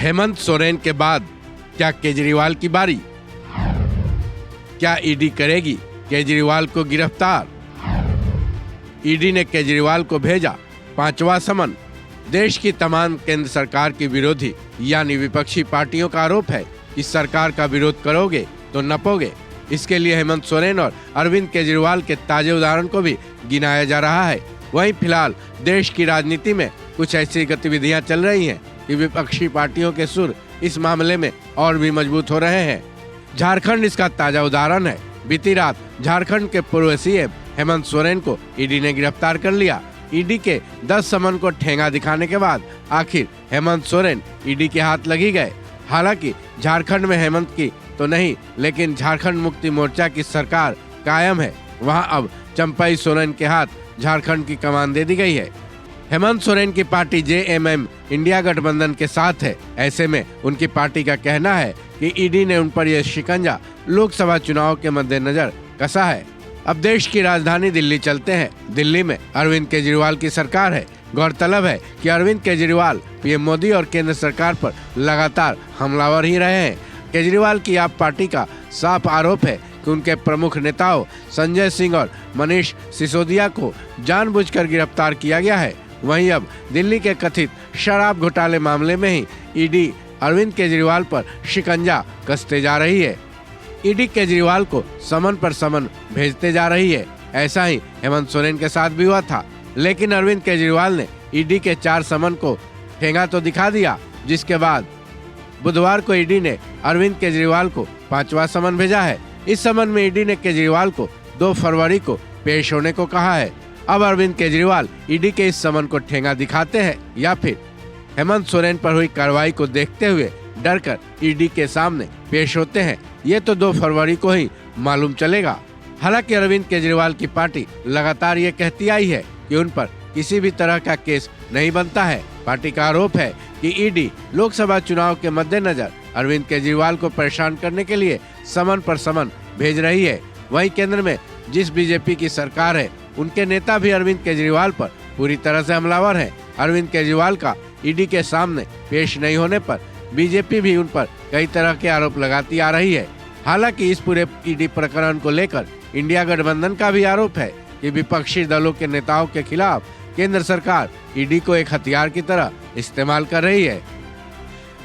हेमंत सोरेन के बाद क्या केजरीवाल की बारी? क्या ईडी करेगी केजरीवाल को गिरफ्तार? ईडी ने केजरीवाल को भेजा 5वां समन। देश की तमाम केंद्र सरकार की विरोधी यानी विपक्षी पार्टियों का आरोप है कि सरकार का विरोध करोगे तो नपोगे। इसके लिए हेमंत सोरेन और अरविंद केजरीवाल के ताजे उदाहरण को भी गिनाया जा रहा है। वहीं फिलहाल देश की राजनीति में कुछ ऐसी गतिविधियां चल रही हैं कि विपक्षी पार्टियों के सुर इस मामले में और भी मजबूत हो रहे हैं। झारखंड इसका ताजा उदाहरण है। बीती रात झारखंड के पूर्व सीएम हेमंत सोरेन को ईडी ने गिरफ्तार कर लिया। ईडी के 10 समन को ठेंगा दिखाने के बाद आखिर हेमंत सोरेन ईडी के हाथ लगी गए। हालांकि झारखंड में हेमंत की तो नहीं, लेकिन झारखंड मुक्ति मोर्चा की सरकार कायम है। वहां अब चंपई सोरेन के हाथ झारखंड की कमान दे दी गई है। हेमंत सोरेन की पार्टी जेएमएम इंडिया गठबंधन के साथ है। ऐसे में उनकी पार्टी का कहना है कि ईडी ने उन पर यह शिकंजा लोकसभा चुनाव के मद्देनजर कसा है। अब देश की राजधानी दिल्ली चलते हैं। दिल्ली में अरविंद केजरीवाल की सरकार है। गौरतलब है कि अरविंद केजरीवाल पीएम मोदी और केंद्र सरकार पर लगातार हमलावर ही रहे हैं। केजरीवाल की आप पार्टी का साफ आरोप है कि उनके प्रमुख नेताओं संजय सिंह और मनीष सिसोदिया को जानबूझकर गिरफ्तार किया गया है। वहीं अब दिल्ली के कथित शराब घोटाले मामले में ही ईडी अरविंद केजरीवाल पर शिकंजा कसते जा रही है। ईडी केजरीवाल को समन पर समन भेजते जा रही है। ऐसा ही हेमंत सोरेन के साथ भी हुआ था, लेकिन अरविंद केजरीवाल ने ईडी के 4 समन को ठेंगा तो दिखा दिया, जिसके बाद बुधवार को ईडी ने अरविंद केजरीवाल को 5वां समन भेजा है। इस समन में ईडी ने केजरीवाल को 2 फरवरी को पेश होने को कहा है। अब अरविंद केजरीवाल ईडी के इस समन को ठेंगा दिखाते हैं या फिर हेमंत सोरेन पर हुई कार्रवाई को देखते हुए डरकर ईडी के सामने पेश होते हैं, ये तो 2 फरवरी को ही मालूम चलेगा। हालांकि अरविंद केजरीवाल की पार्टी लगातार ये कहती आई है कि उन पर किसी भी तरह का केस नहीं बनता है। पार्टी का आरोप है कि ईडी लोकसभा चुनाव के मद्देनजर अरविंद केजरीवाल को परेशान करने के लिए समन पर समन भेज रही है। वहीं केंद्र में जिस बीजेपी की सरकार है, उनके नेता भी अरविंद केजरीवाल पर पूरी तरह से हमलावर हैं। अरविंद केजरीवाल का ईडी के सामने पेश नहीं होने पर बीजेपी भी उन पर कई तरह के आरोप लगाती आ रही है। हालांकि इस पूरे ईडी प्रकरण को लेकर इंडिया गठबंधन का भी आरोप है कि विपक्षी दलों के नेताओं के खिलाफ केंद्र सरकार ईडी को एक हथियार की तरह इस्तेमाल कर रही है।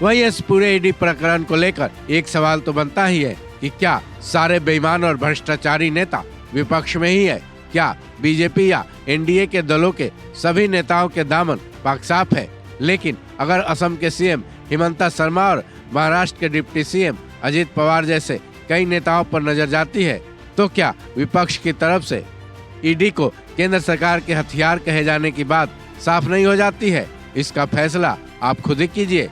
वहीं इस पूरे ईडी प्रकरण को लेकर एक सवाल तो बनता ही है कि क्या सारे बेईमान और भ्रष्टाचारी नेता विपक्ष में ही है? क्या बीजेपी या एनडीए के दलों के सभी नेताओं के दामन पाक साफ है? लेकिन अगर असम के सीएम हिमंता शर्मा और महाराष्ट्र के डिप्टी सीएम अजित पवार जैसे कई नेताओं पर नजर जाती है, तो क्या विपक्ष की तरफ से ईडी को केंद्र सरकार के हथियार कहे जाने की बात साफ नहीं हो जाती है? इसका फैसला आप खुद ही कीजिए,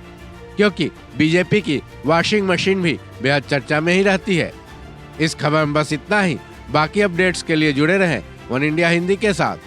क्योंकि बीजेपी की वॉशिंग मशीन भी बेहद चर्चा में ही रहती है। इस खबर में बस इतना ही। बाकी अपडेट्स के लिए जुड़े रहें वन इंडिया हिंदी के साथ।